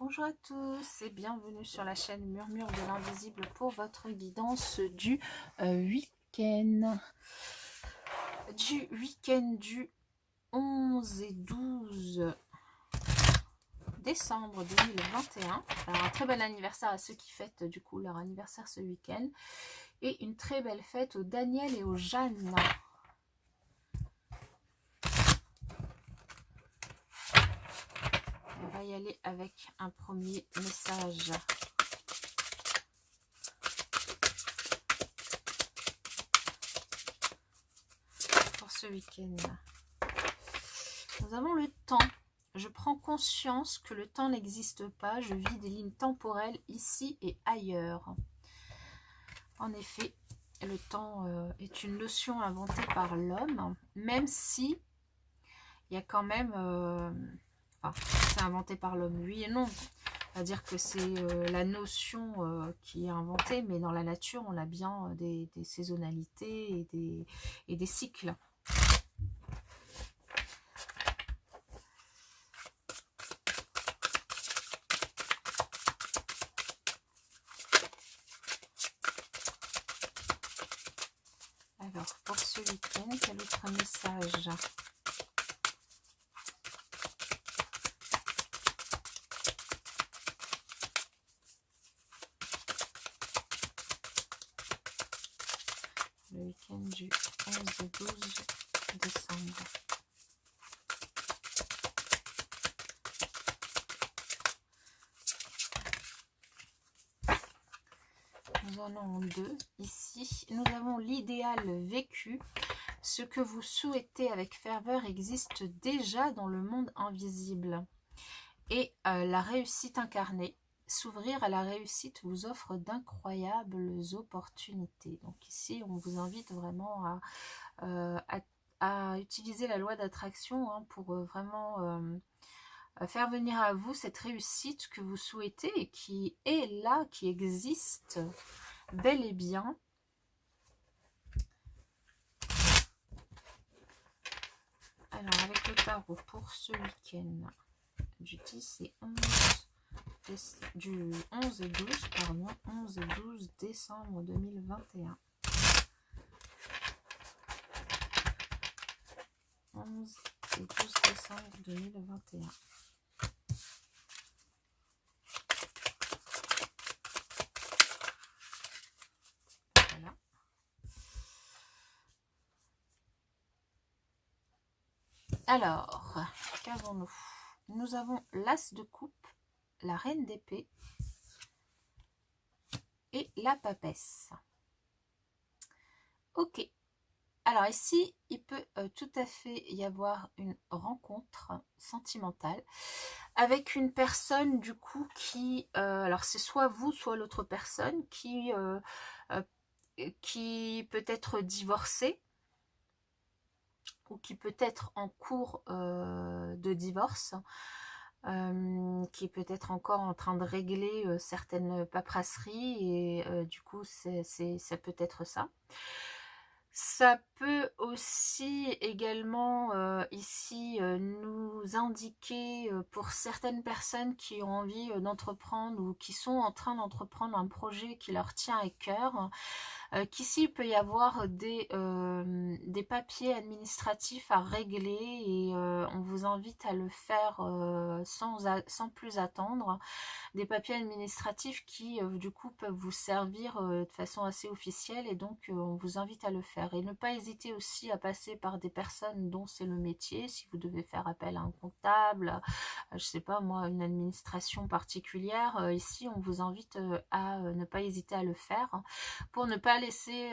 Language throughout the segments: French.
Bonjour à tous et bienvenue sur la chaîne Murmure de l'Invisible pour votre guidance du week-end. Du 11 et 12 décembre 2021. Alors un très bel anniversaire à ceux qui fêtent du coup leur anniversaire ce week-end. Et une très belle fête aux Daniel et aux Jeanne. On va y aller avec un premier message. Pour ce week-end. Nous avons le temps. Je prends conscience que le temps n'existe pas. Je vis des lignes temporelles ici et ailleurs. En effet, le temps est une notion inventée par l'homme, même si il y a quand même... enfin, c'est inventé par l'homme, oui et non. C'est-à-dire que c'est la notion qui est inventée, mais dans la nature, on a bien des saisonnalités et des cycles. Alors, pour ce week-end, quel autre message ? Le week-end du 11 et 12 décembre. Nous en avons deux ici. Nous avons l'idéal vécu. Ce que vous souhaitez avec ferveur existe déjà dans le monde invisible. Et la réussite incarnée. S'ouvrir à la réussite vous offre d'incroyables opportunités. Donc ici, on vous invite vraiment à utiliser la loi d'attraction pour vraiment faire venir à vous cette réussite que vous souhaitez et qui est là, qui existe bel et bien. Alors, avec le tarot pour ce week-end, du 10 et 11, du 11 et 12, pardon, 11 et 12 décembre 2021. 11 et 12 décembre 2021. Voilà. Alors, qu'avons-nous? Nous avons l'as de coupe, la reine d'épée et la papesse. Ok. Alors ici, il peut tout à fait y avoir une rencontre sentimentale avec une personne du coup qui, alors c'est soit vous, soit l'autre personne qui peut être divorcée ou qui peut être en cours de divorce, qui peut être encore en train de régler certaines paperasseries et du coup ça peut être ça. Ça peut aussi également ici nous indiquer pour certaines personnes qui ont envie d'entreprendre ou qui sont en train d'entreprendre un projet qui leur tient à cœur, qu'ici il peut y avoir des papiers administratifs à régler et on vous invite à le faire sans plus attendre. Des papiers administratifs qui du coup peuvent vous servir de façon assez officielle et donc on vous invite à le faire. Et ne pas hésiter aussi à passer par des personnes dont c'est le métier, si vous devez faire appel à un comptable, je sais pas moi, une administration particulière, ici on vous invite à ne pas hésiter à le faire pour ne pas laisser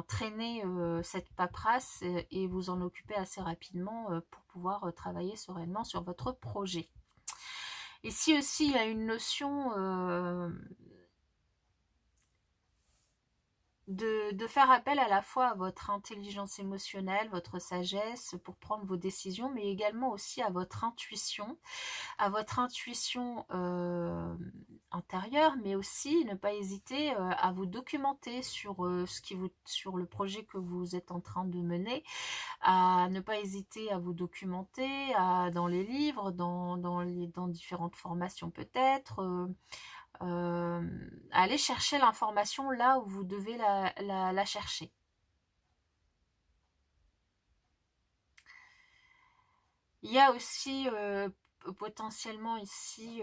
traîner cette paperasse et vous en occuper assez rapidement pour pouvoir travailler sereinement sur votre projet. Ici aussi, il y a une notion de faire appel à la fois à votre intelligence émotionnelle, votre sagesse pour prendre vos décisions, mais également aussi à votre intuition intérieure, mais aussi ne pas hésiter à vous documenter sur, sur le projet que vous êtes en train de mener, à ne pas hésiter à vous documenter dans les livres, dans différentes formations peut-être, aller chercher l'information là où vous devez la chercher. Il y a aussi potentiellement ici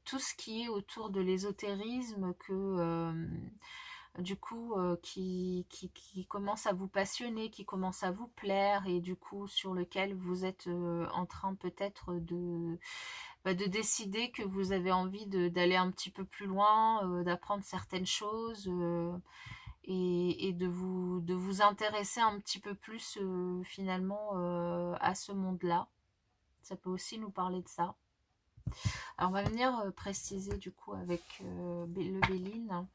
tout ce qui est autour de l'ésotérisme du coup qui commence à vous passionner, qui commence à vous plaire et du coup sur lequel vous êtes en train peut-être de décider que vous avez envie d'aller un petit peu plus loin, d'apprendre certaines choses et de vous intéresser un petit peu plus finalement à ce monde-là. Ça peut aussi nous parler de ça. Alors on va venir préciser du coup avec le Béline.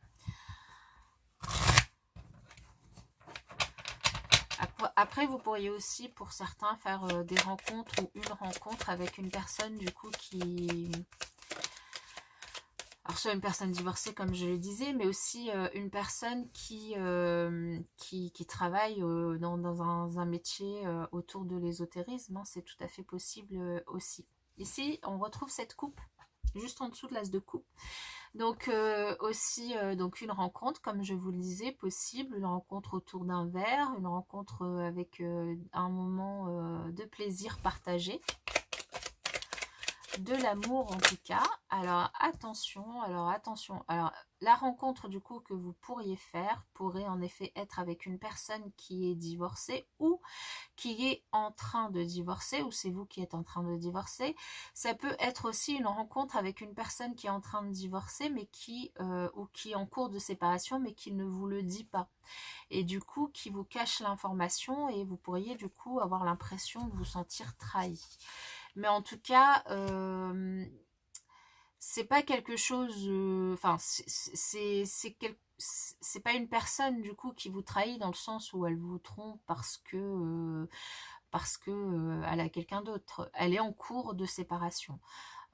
Après, vous pourriez aussi, pour certains, faire des rencontres ou une rencontre avec une personne du coup qui... Alors soit une personne divorcée comme je le disais, mais aussi une personne qui travaille dans un métier autour de l'ésotérisme. Hein, c'est tout à fait possible aussi. Ici, on retrouve cette coupe, juste en dessous de l'as de coupe. Donc aussi donc une rencontre, comme je vous le disais, possible, une rencontre autour d'un verre, une rencontre avec un moment de plaisir partagé, de l'amour en tout cas. Alors attention, alors la rencontre du coup que vous pourriez faire pourrait en effet être avec une personne qui est divorcée ou qui est en train de divorcer, ou c'est vous qui êtes en train de divorcer. Ça peut être aussi une rencontre avec une personne qui est en train de divorcer, mais ou qui est en cours de séparation, mais qui ne vous le dit pas. Et du coup, qui vous cache l'information et vous pourriez du coup avoir l'impression de vous sentir trahi. Mais en tout cas, c'est pas quelque chose... Enfin, c'est pas une personne du coup qui vous trahit dans le sens où elle vous trompe parce que elle a quelqu'un d'autre. Elle est en cours de séparation.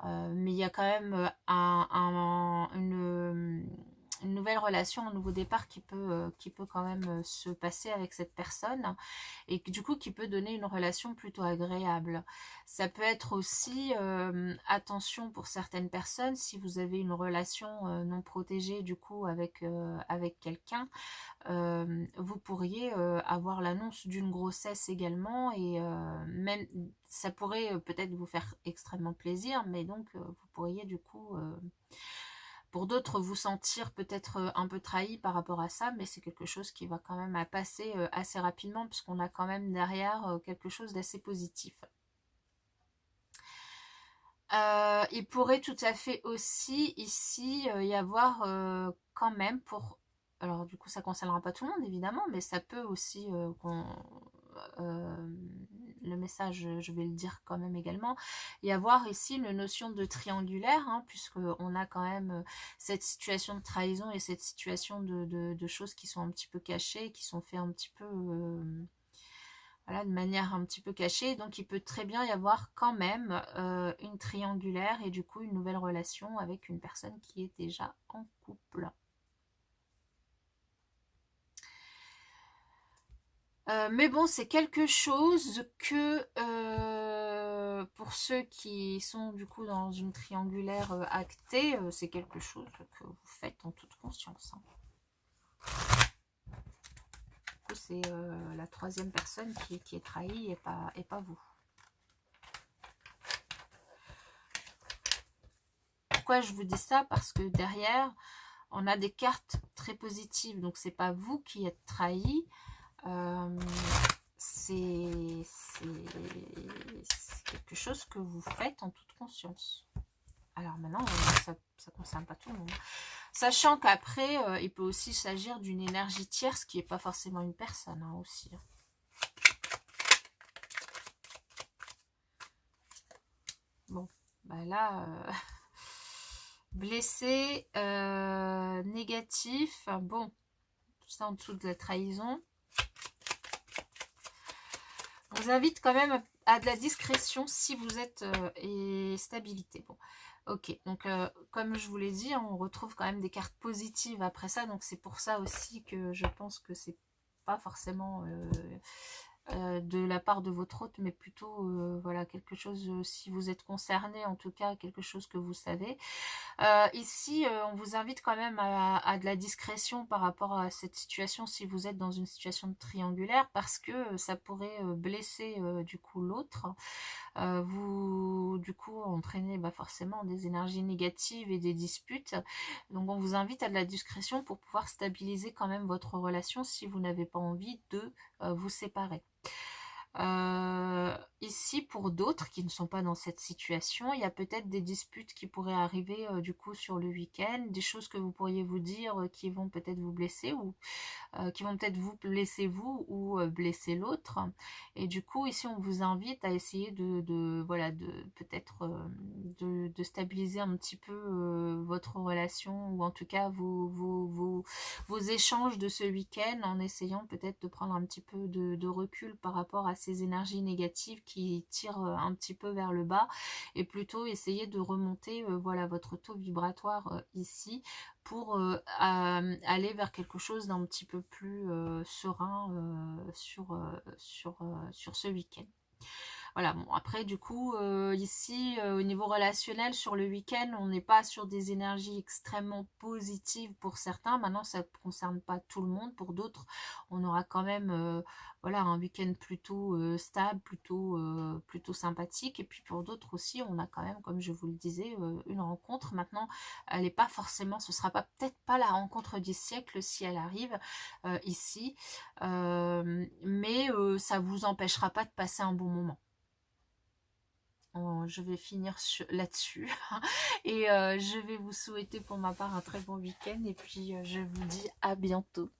Mais il y a quand même une nouvelle relation, un nouveau départ qui peut quand même se passer avec cette personne et du coup qui peut donner une relation plutôt agréable. Ça peut être aussi, attention pour certaines personnes, si vous avez une relation non protégée du coup avec quelqu'un, vous pourriez avoir l'annonce d'une grossesse également et même ça pourrait peut-être vous faire extrêmement plaisir, mais donc vous pourriez du coup pour d'autres vous sentir peut-être un peu trahi par rapport à ça, mais c'est quelque chose qui va quand même à passer assez rapidement puisqu'on a quand même derrière quelque chose d'assez positif. Il pourrait tout à fait aussi ici y avoir quand même pour... Alors du coup ça ne concernera pas tout le monde évidemment, mais ça peut aussi... le message, je vais le dire quand même également, y avoir ici une notion de triangulaire, hein, puisqu'on a quand même cette situation de trahison et cette situation de choses qui sont un petit peu cachées, qui sont faites un petit peu... voilà, de manière un petit peu cachée. Donc il peut très bien y avoir quand même une triangulaire et du coup une nouvelle relation avec une personne qui est déjà en couple. Mais bon, c'est quelque chose que pour ceux qui sont du coup dans une triangulaire actée, c'est quelque chose que vous faites en toute conscience. Hein. C'est la troisième personne qui est trahie et pas vous. Pourquoi je vous dis ça? Parce que derrière, on a des cartes très positives. Donc, c'est pas vous qui êtes trahi. C'est quelque chose que vous faites en toute conscience. Alors maintenant, ça ne concerne pas tout le monde. Sachant qu'après, il peut aussi s'agir d'une énergie tierce qui n'est pas forcément une personne hein, aussi. Bon, bah là, Blessé, négatif, bon, tout ça en dessous de la trahison. On vous invite quand même à de la discrétion si vous êtes et stabilité. Bon, ok. Donc, comme je vous l'ai dit, on retrouve quand même des cartes positives après ça. Donc, c'est pour ça aussi que je pense que c'est pas forcément de la part de votre hôte, mais plutôt voilà quelque chose, si vous êtes concerné, en tout cas quelque chose que vous savez. Ici, on vous invite quand même à de la discrétion par rapport à cette situation si vous êtes dans une situation triangulaire, parce que ça pourrait blesser du coup l'autre. Vous, du coup, entraîner forcément des énergies négatives et des disputes. Donc, on vous invite à de la discrétion pour pouvoir stabiliser quand même votre relation si vous n'avez pas envie de vous séparer. Ici, pour d'autres qui ne sont pas dans cette situation, il y a peut-être des disputes qui pourraient arriver du coup sur le week-end, des choses que vous pourriez vous dire qui vont peut-être vous blesser ou qui vont peut-être vous blesser vous ou blesser l'autre. Et du coup, ici, on vous invite à essayer voilà, de peut-être de stabiliser un petit peu votre relation ou en tout cas vos échanges de ce week-end en essayant peut-être de prendre un petit peu de recul par rapport à ces énergies négatives qui tirent un petit peu vers le bas et plutôt essayer de remonter voilà, votre taux vibratoire ici pour aller vers quelque chose d'un petit peu plus serein sur ce week-end. Voilà, bon, après, du coup, ici, au niveau relationnel, sur le week-end, on n'est pas sur des énergies extrêmement positives pour certains. Maintenant, ça ne concerne pas tout le monde. Pour d'autres, on aura quand même voilà, un week-end plutôt stable, plutôt sympathique. Et puis pour d'autres aussi, on a quand même, comme je vous le disais, une rencontre. Maintenant, elle n'est pas forcément, ce ne sera pas peut-être pas la rencontre du siècle si elle arrive ici. Mais ça ne vous empêchera pas de passer un bon moment. Je vais finir là-dessus et je vais vous souhaiter pour ma part un très bon week-end et puis je vous dis à bientôt.